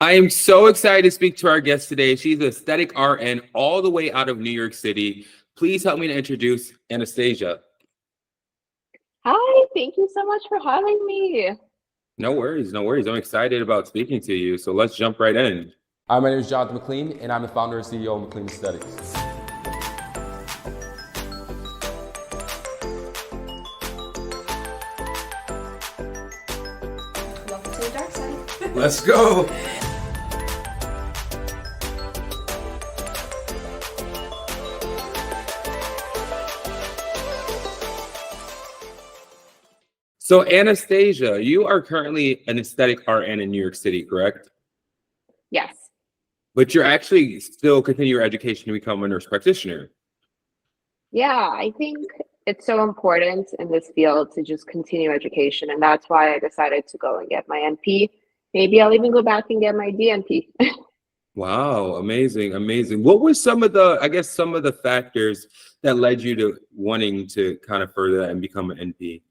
I am so excited to speak to our guest today. She's an aesthetic RN all the way out of New York City. Please help me to introduce Anastasia. Hi, thank you so much for having me. No worries, no worries. I'm excited about speaking to you. So let's jump right in. Hi, my name is Jonathan McLean, and I'm the founder and CEO of McLean Aesthetics. Welcome to the dark side. Let's go. So Anastasia, you are currently an aesthetic RN in New York City, correct? Yes. But you're actually still continue your education to become a nurse practitioner. Yeah, I think it's so important in this field to just continue education. And that's why I decided to go and get my NP. Maybe I'll even go back and get my DNP. Wow, amazing, amazing. What were some of the, I guess, some of the factors that led you to wanting to kind of further that and become an NP?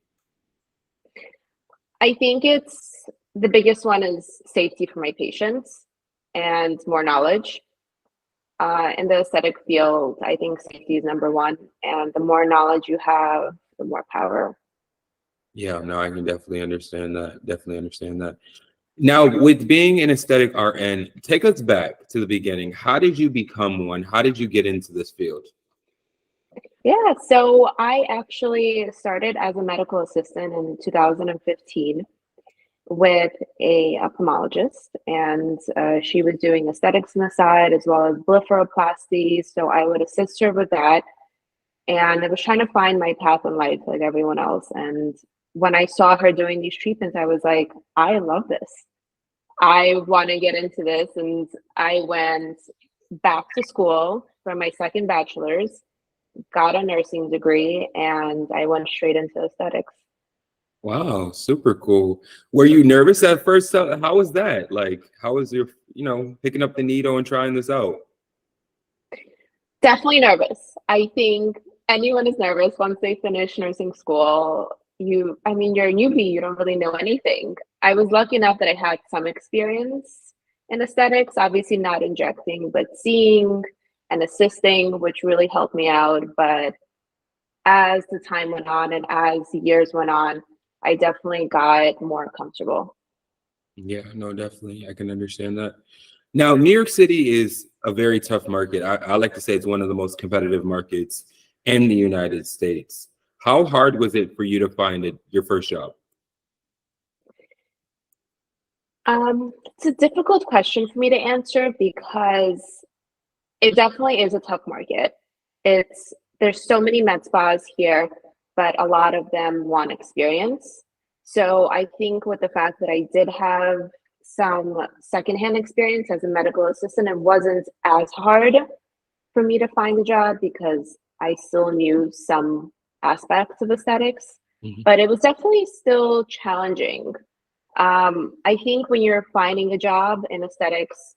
I think the biggest one is safety for my patients and more knowledge. In the aesthetic field, I think safety is number one. And the more knowledge you have, the more power. Yeah, no, I can definitely understand that. Definitely understand that. Now, with being an aesthetic RN, take us back to the beginning. How did you become one? How did you get into this field? Yeah, so I actually started as a medical assistant in 2015 with a ophthalmologist, and she was doing aesthetics on the side as well as blepharoplasty. So I would assist her with that, and I was trying to find my path in life like everyone else. And when I saw her doing these treatments, I was like, I love this. I want to get into this, and I went back to school for my second bachelor's, got a nursing degree, and I went straight into aesthetics. Wow, super cool. Were you nervous at first? How was that? Like, how was your, picking up the needle and trying this out? Definitely nervous. I think anyone is nervous once they finish nursing school. You're a newbie, you don't really know anything. I was lucky enough that I had some experience in aesthetics, obviously not injecting, but seeing and assisting, which really helped me out. But as the time went on and as the years went on, I definitely got more comfortable. Yeah, no, definitely. I can understand that. Now, New York City is a very tough market. I like to say it's one of the most competitive markets in the United States. How hard was it for you to find your first job? It's a difficult question for me to answer because it definitely is a tough market. There's so many med spas here, but a lot of them want experience. So I think with the fact that I did have some secondhand experience as a medical assistant, it wasn't as hard for me to find a job because I still knew some aspects of aesthetics, but it was definitely still challenging. I think when you're finding a job in aesthetics,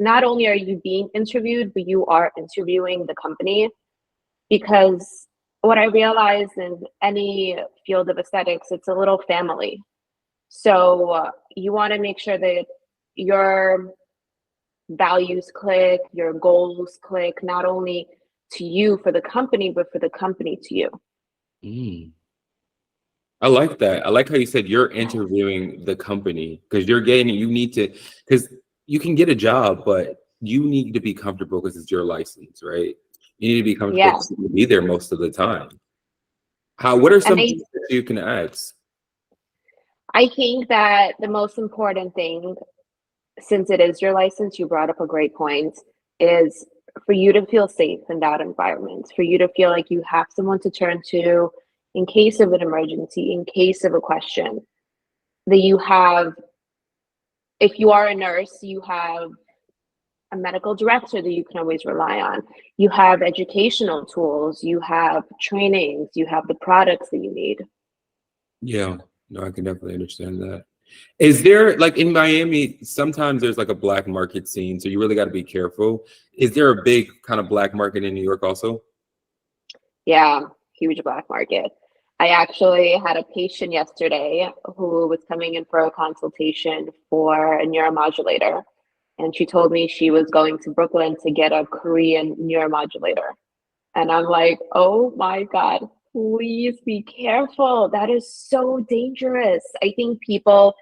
not only are you being interviewed, but you are interviewing the company, because what I realized in any field of aesthetics, it's a little family. So you want to make sure that your values click, your goals click, not only to you for the company, but for the company to you. I like that. I like how you said you're interviewing the company because because you can get a job, but you need to be comfortable because it's your license, right? You need to be comfortable to be there most of the time. What are some things that you can ask? I think that the most important thing, since it is your license, you brought up a great point, is for you to feel safe in that environment, for you to feel like you have someone to turn to in case of an emergency, in case of a question, that you have, if you are a nurse, you have a medical director that you can always rely on. You have educational tools, you have trainings, you have the products that you need. Yeah, no, I can definitely understand that. Is there, like in Miami, sometimes there's like a black market scene, so you really got to be careful. Is there a big kind of black market in New York also? Yeah, huge black market. I actually had a patient yesterday who was coming in for a consultation for a neuromodulator. and she told me she was going to Brooklyn to get a Korean neuromodulator. And I'm like, oh my God, please be careful. That is so dangerous. I think people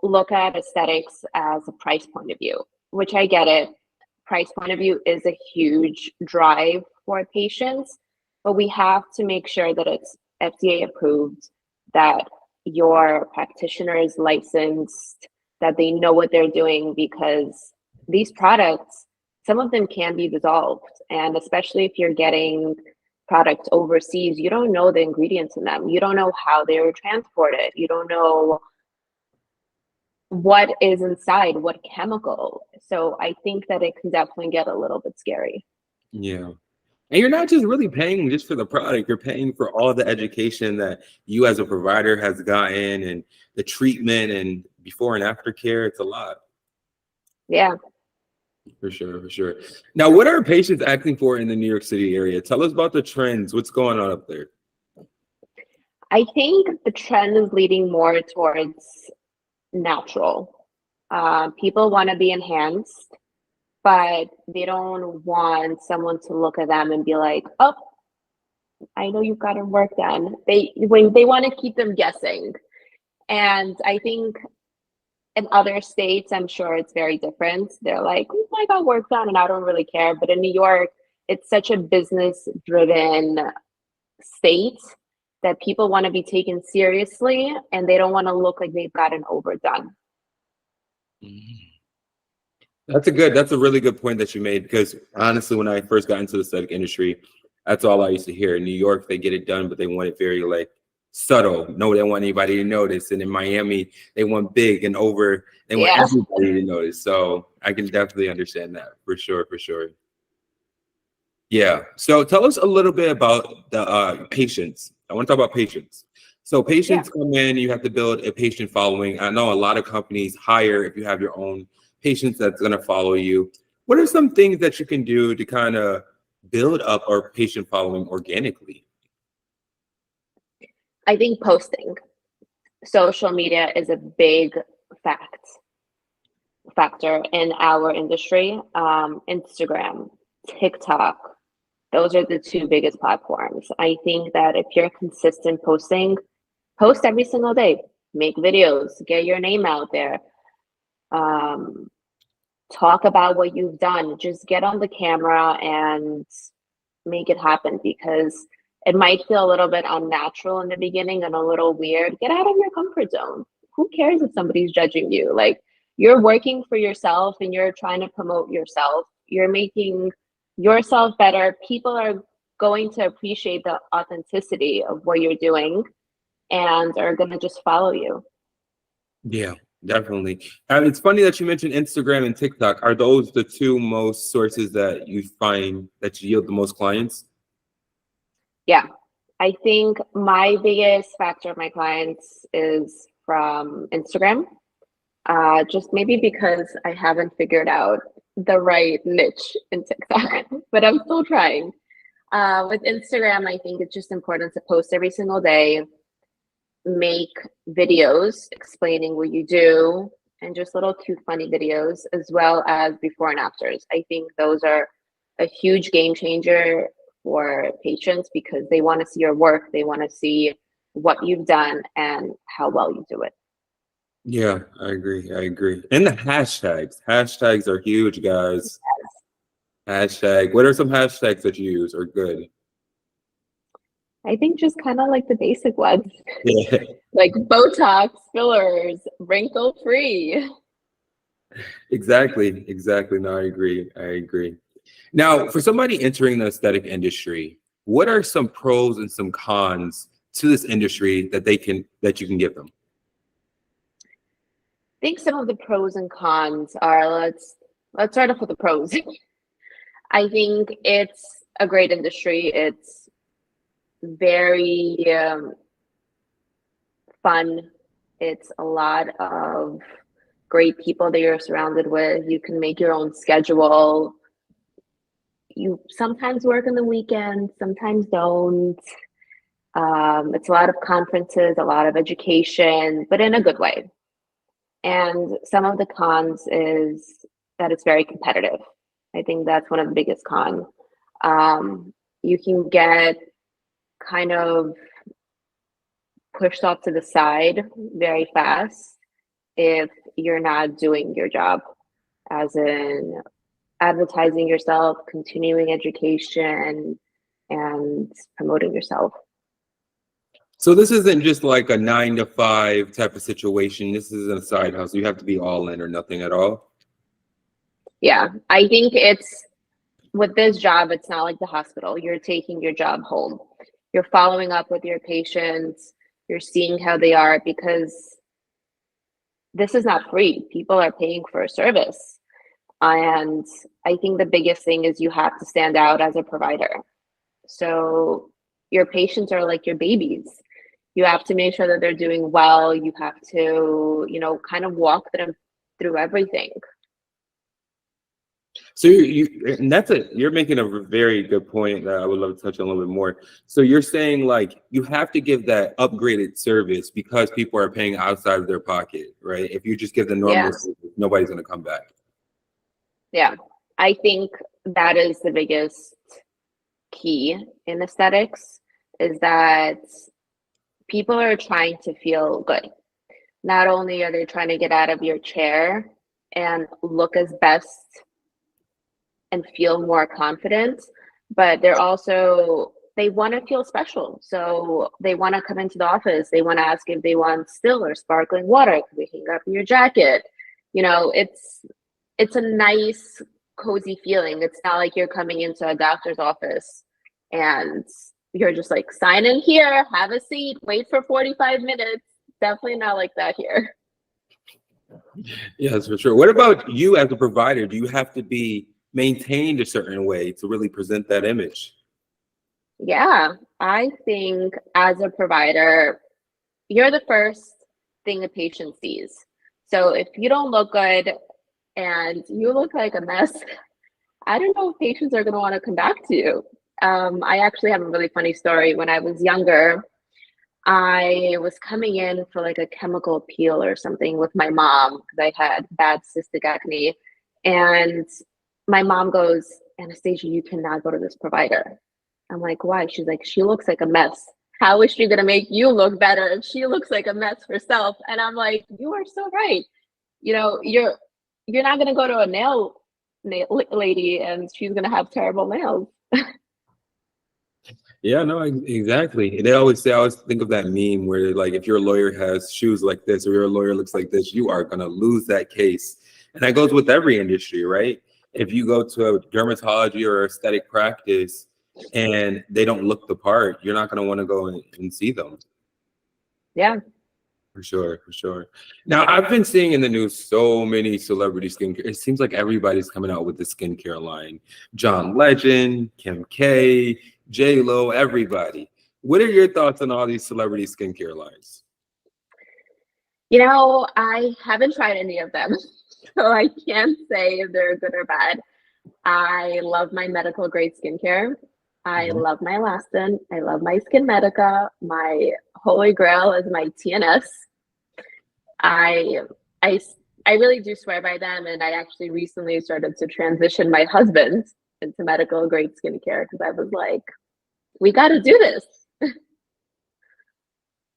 look at aesthetics as a price point of view, which I get it. Price point of view is a huge drive for patients, but we have to make sure that it's FDA approved, that your practitioner is licensed, that they know what they're doing, because these products, some of them can be dissolved. And especially if you're getting products overseas, you don't know the ingredients in them. You don't know how they were transported. You don't know what is inside, what chemical. So I think that it can definitely get a little bit scary. Yeah. And you're not just really paying just for the product, you're paying for all the education that you as a provider has gotten, and the treatment and before and after care. It's a lot. Yeah. For sure, for sure. Now, what are patients asking for in the New York City area? Tell us about the trends. What's going on up there? I think the trend is leading more towards natural. People want to be enhanced, but they don't want someone to look at them and be like, oh, I know you've got your work done. They want to keep them guessing. And I think in other states, I'm sure it's very different. They're like, oh, I got work done and I don't really care. But in New York, it's such a business-driven state that people want to be taken seriously, and they don't want to look like they've gotten overdone. That's a really good point that you made, because honestly, when I first got into the aesthetic industry, that's all I used to hear. In New York, they get it done, but they want it very like subtle. No, they don't want anybody to notice. And in Miami, they want big and over. They want everybody to notice. So I can definitely understand that for sure, for sure. Yeah. So tell us a little bit about the patients. I want to talk about patients. So patients come in, you have to build a patient following. I know a lot of companies hire, if you have your own patients that's going to follow you. What are some things that you can do to kind of build up our patient following organically? I think posting. Social media is a big factor in our industry. Instagram, TikTok, those are the two biggest platforms. I think that if you're consistent posting, post every single day, make videos, get your name out there. Talk about what you've done. Just get on the camera and make it happen, because it might feel a little bit unnatural in the beginning and a little weird. Get out of your comfort zone. Who cares if somebody's judging you? Like, you're working for yourself and you're trying to promote yourself. You're making yourself better. People are going to appreciate the authenticity of what you're doing and are going to just follow you. Yeah, definitely. It's funny that you mentioned Instagram and TikTok. Are those the two most sources that you find that you yield the most clients? Yeah, I think my biggest factor of my clients is from Instagram. Just maybe because I haven't figured out the right niche in TikTok, but I'm still trying. With Instagram, I think it's just important to post every single day, make videos explaining what you do, and just little cute, funny videos, as well as before and afters. I think those are a huge game changer for patients, because they want to see your work. They want to see what you've done and how well you do it. Yeah, I agree. I agree. And the hashtags. Hashtags are huge, guys. Hashtag. What are some hashtags that you use are good? I think just kind of like the basic ones, Yeah. like Botox, fillers, wrinkle free. Exactly. Exactly. No, I agree. I agree. Now, for somebody entering the aesthetic industry, what are some pros and some cons to this industry that you can give them? I think some of the pros and cons are, let's start off with the pros. I think it's a great industry. It's very fun. It's a lot of great people that you're surrounded with. You can make your own schedule. You sometimes work on the weekends, sometimes don't. It's a lot of conferences, a lot of education, but in a good way. And some of the cons is that it's very competitive. I think that's one of the biggest cons. You can get kind of pushed off to the side very fast if you're not doing your job, as in advertising yourself, continuing education, and promoting yourself. So this isn't just like a 9-to-5 type of situation. This is a side hustle. You have to be all in or nothing at all. Yeah, I think it's with this job, it's not like the hospital. You're taking your job home. You're following up with your patients. You're seeing how they are, because this is not free. People are paying for a service. And I think the biggest thing is you have to stand out as a provider. So your patients are like your babies. You have to make sure that they're doing well. You have to, kind of walk them through everything. So you're making a very good point that I would love to touch on a little bit more. So you're saying like you have to give that upgraded service because people are paying outside of their pocket, right? If you just give the normal service, nobody's going to come back. Yeah, I think that is the biggest key in aesthetics, is that people are trying to feel good. Not only are they trying to get out of your chair and look as best and feel more confident, but they want to feel special. So they want to come into the office. They want to ask if they want still or sparkling water. Can we hang up your jacket? It's a nice, cozy feeling. It's not like you're coming into a doctor's office and you're just like, sign in here, have a seat, wait for 45 minutes. Definitely not like that here. Yes, for sure. What about you as a provider? Do you have to be maintained a certain way to really present that image? Yeah, I think as a provider, you're the first thing a patient sees. So if you don't look good and you look like a mess, I don't know if patients are going to want to come back to you. I actually have a really funny story. When I was younger, I was coming in for like a chemical peel or something with my mom because I had bad cystic acne. And my mom goes, Anastasia, you cannot go to this provider. I'm like, why? She's like, she looks like a mess. How is she going to make you look better if she looks like a mess herself? And I'm like, you are so right. You're not going to go to a nail lady and she's going to have terrible nails. Yeah, no, exactly. They always say, I always think of that meme where like, if your lawyer has shoes like this or your lawyer looks like this, you are going to lose that case. And that goes with every industry, right? If you go to a dermatology or aesthetic practice and they don't look the part, you're not going to want to go and see them. Yeah. For sure. Now, I've been seeing in the news so many celebrity skincare. It seems like everybody's coming out with the skincare line. John Legend, Kim K, J-Lo, everybody. What are your thoughts on all these celebrity skincare lines? I haven't tried any of them, so I can't say if they're good or bad. I love my medical grade skincare. I love my Elastin. I love my Skin Medica. My holy grail is my TNS. I really do swear by them, and I actually recently started to transition my husband into medical grade skincare because I was like, we got to do this.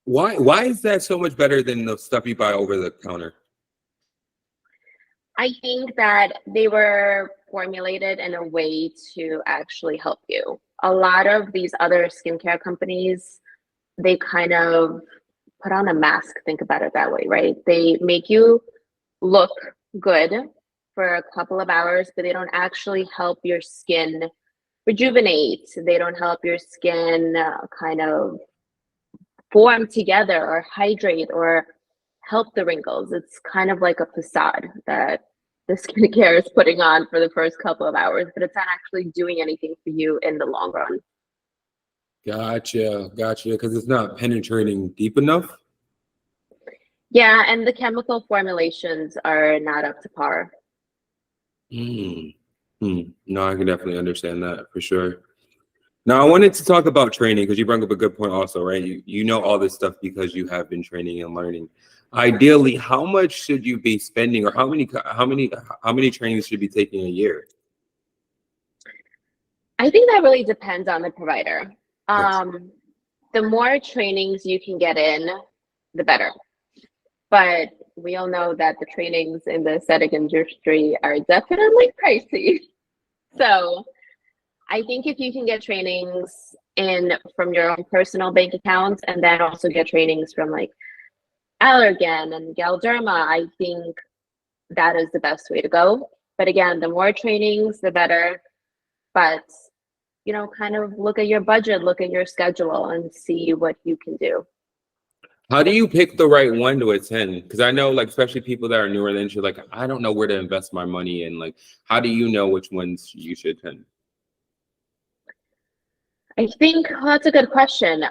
Why is that so much better than the stuff you buy over the counter? I think that they were formulated in a way to actually help you. A lot of these other skincare companies, they kind of put on a mask. Think about it that way, right? They make you look good for a couple of hours, but they don't actually help your skin rejuvenate. They don't help your skin kind of form together or hydrate or help the wrinkles. It's kind of like a facade that the skincare is putting on for the first couple of hours, but it's not actually doing anything for you in the long run. Gotcha. Because it's not penetrating deep enough. Yeah, and the chemical formulations are not up to par. No, I can definitely understand that for sure. Now, I wanted to talk about training because you brought up a good point also, right? You know all this stuff because you have been training and learning. Ideally, how much should you be spending, or how many trainings should you be taking a year? I think that really depends on the provider. Yes. The more trainings you can get in, the better. But we all know that the trainings in the aesthetic industry are definitely pricey. So I think if you can get trainings in from your own personal bank accounts, and then also get trainings from like Allergan and Galderma, I think that is the best way to go. But again, the more trainings, the better. But kind of look at your budget, look at your schedule, and see what you can do. How do you pick the right one to attend? Because I know, like, especially people that are newer in the industry, like, I don't know where to invest my money in. Like, how do you know which ones you should attend? I think that's a good question.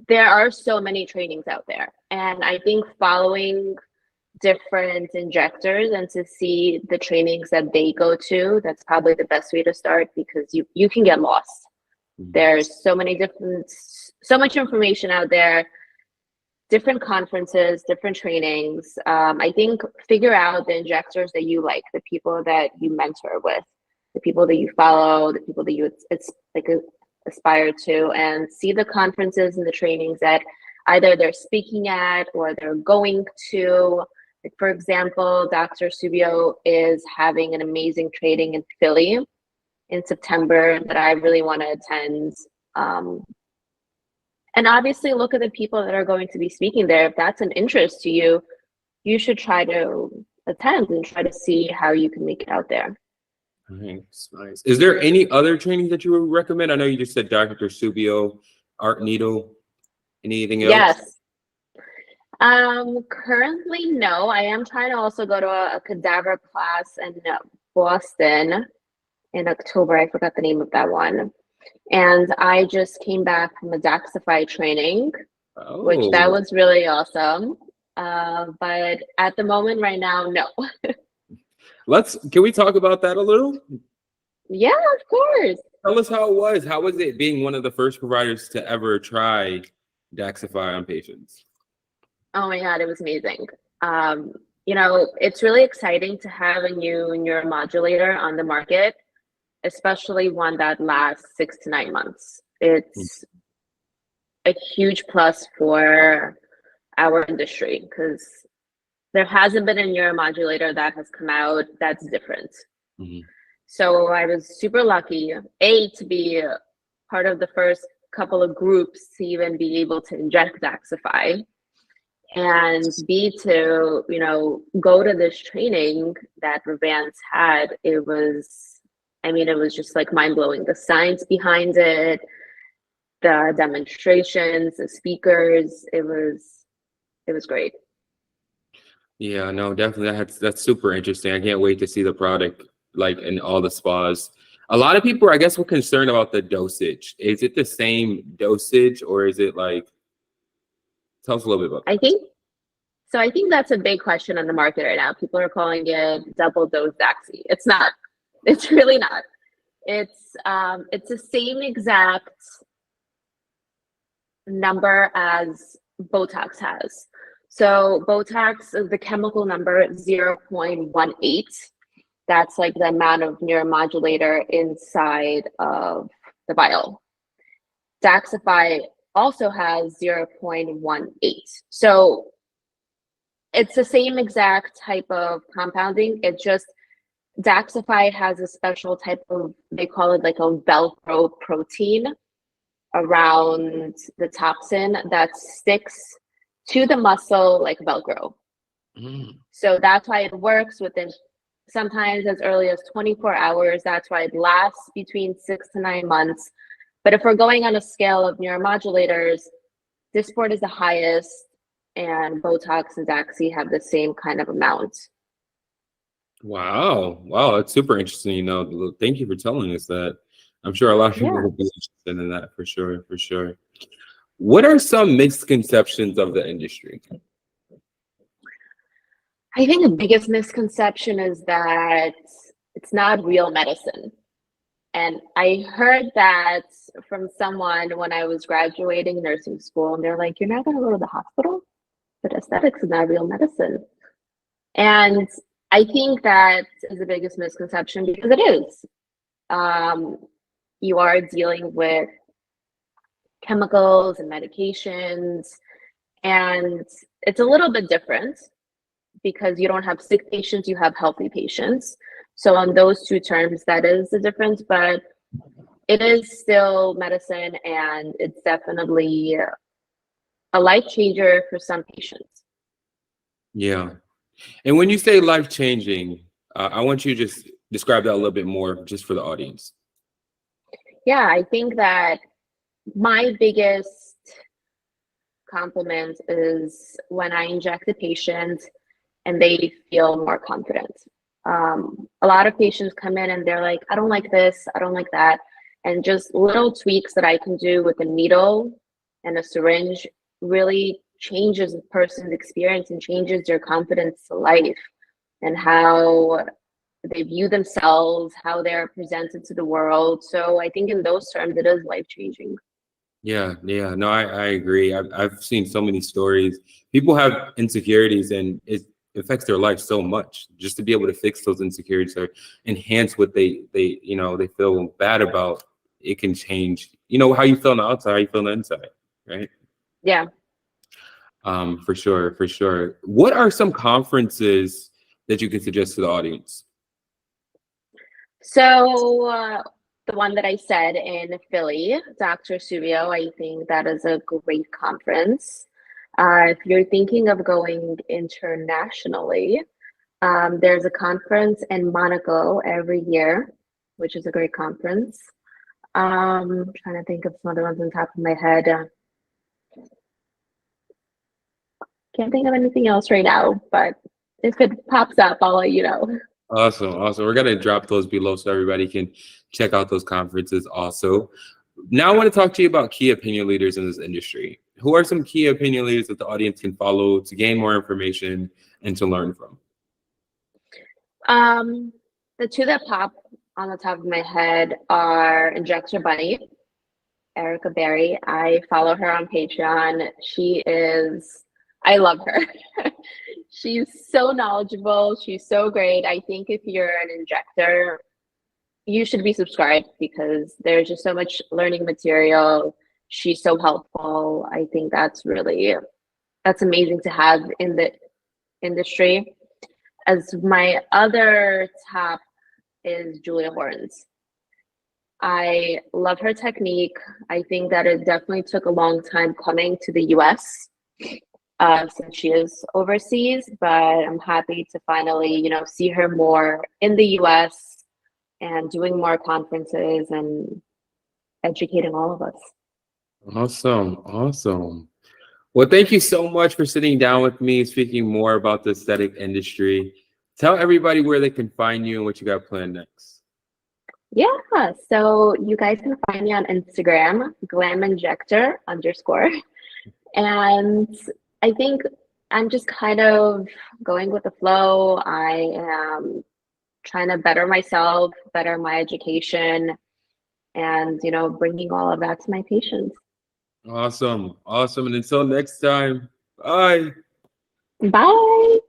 There are so many trainings out there, and I think following different injectors and to see the trainings that they go to, that's probably the best way to start, because you can get lost. There's so much information out there, different conferences, different trainings. I think figure out the injectors that you like, the people that you mentor with, the people that you follow, the people that you aspire to, and see the conferences and the trainings that either they're speaking at or they're going to. Like, for example, Dr. Subio is having an amazing training in Philly in September that I really want to attend. And obviously look at the people that are going to be speaking there. If that's an interest to you, you should try to attend and try to see how you can make it out there. Nice, nice. Is there any other training that you would recommend? I know you just said Dr. Subio, Art Needle. Anything else? Yes. Currently, no. I am trying to also go to a cadaver class in Boston in October. I forgot the name of that one. And I just came back from a Daxify training, which that was really awesome. But at the moment right now, no. Can we talk about that a little? Yeah, of course. Tell us how it was. How was it being one of the first providers to ever try Daxify on patients? Oh my God, it was amazing. It's really exciting to have a new neuromodulator on the market, especially one that lasts 6 to 9 months. It's a huge plus for our industry because there hasn't been a neuromodulator that has come out that's different. So I was super lucky, to be part of the first couple of groups to even be able to inject Daxify, and B, to go to this training that Revance had. It was just like mind-blowing. The science behind it, the demonstrations, the speakers, it was great. Yeah, no, definitely. That's super interesting. I can't wait to see the product like in all the spas. A lot of people, I guess, were concerned about the dosage. Is it the same dosage, or is it like? Tell us a little bit about that. I think that's a big question on the market right now. People are calling it double dose Daxi. It's not. It's really not. It's the same exact number as Botox has. So Botox, the chemical number 0.18. That's like the amount of neuromodulator inside of the vial. Daxify also has 0.18. So it's the same exact type of compounding. It just, Daxify has a special type of, they call it like a Velcro protein around the toxin that sticks to the muscle like Velcro. So that's why it works within sometimes as early as 24 hours. That's why it lasts between 6 to 9 months. But if we're going on a scale of neuromodulators, Dysport is the highest, and Botox and Daxi have the same kind of amount. Wow, that's super interesting. Thank you for telling us that. I'm sure a lot of people will be interested in that for sure. What are some misconceptions of the industry? I think the biggest misconception is that it's not real medicine. And I heard that from someone when I was graduating nursing school, and they're like, "You're not going to go to the hospital?" but aesthetics is not real medicine. And I think that is the biggest misconception because it is. You are dealing with chemicals and medications, and it's a little bit different because you don't have sick patients, you have healthy patients. So on those two terms, that is the difference, but it is still medicine, and it's definitely a life changer for some patients. Yeah. And when you say life changing, I want you to just describe that a little bit more just for the audience. Yeah, I think that my biggest compliment is when I inject a patient and they feel more confident. A lot of patients come in and they're like, I don't like this, I don't like that. And just little tweaks that I can do with a needle and a syringe really changes a person's experience and changes their confidence to life and how they view themselves, how they're presented to the world. So I think in those terms, it is life-changing. Yeah, no, I agree. I've seen so many stories. People have insecurities and it affects their life so much. Just to be able to fix those insecurities or enhance what they feel bad about, it can change, how you feel on the outside, how you feel on the inside, right? Yeah. For sure. What are some conferences that you could suggest to the audience? So the one that I said in Philly, Dr. Studio, I think that is a great conference. If you're thinking of going internationally, there's a conference in Monaco every year, which is a great conference. Trying to think of some other ones on top of my head. Can't think of anything else right now, but if it pops up, I'll let you know. Awesome. We're going to drop those below so everybody can check out those conferences also. Now I want to talk to you about key opinion leaders in this industry. Who are some key opinion leaders that the audience can follow to gain more information and to learn from? The two that pop on the top of my head are Injector Bunny, Erica Berry. I follow her on Patreon. I love her. She's so knowledgeable. She's so great. I think if you're an injector, you should be subscribed because there's just so much learning material. She's so helpful. I think that's amazing to have in the industry. As my other top is Julia Horns. I love her technique. I think that it definitely took a long time coming to the US since she is overseas, but I'm happy to finally, see her more in the US and doing more conferences and educating all of us. Awesome. Well, thank you so much for sitting down with me, speaking more about the aesthetic industry. Tell everybody where they can find you and what you got planned next. Yeah, so you guys can find me on Instagram, glaminjector_. And I think I'm just kind of going with the flow. I am trying to better myself, better my education, and, bringing all of that to my patients. Awesome. And until next time, bye. Bye.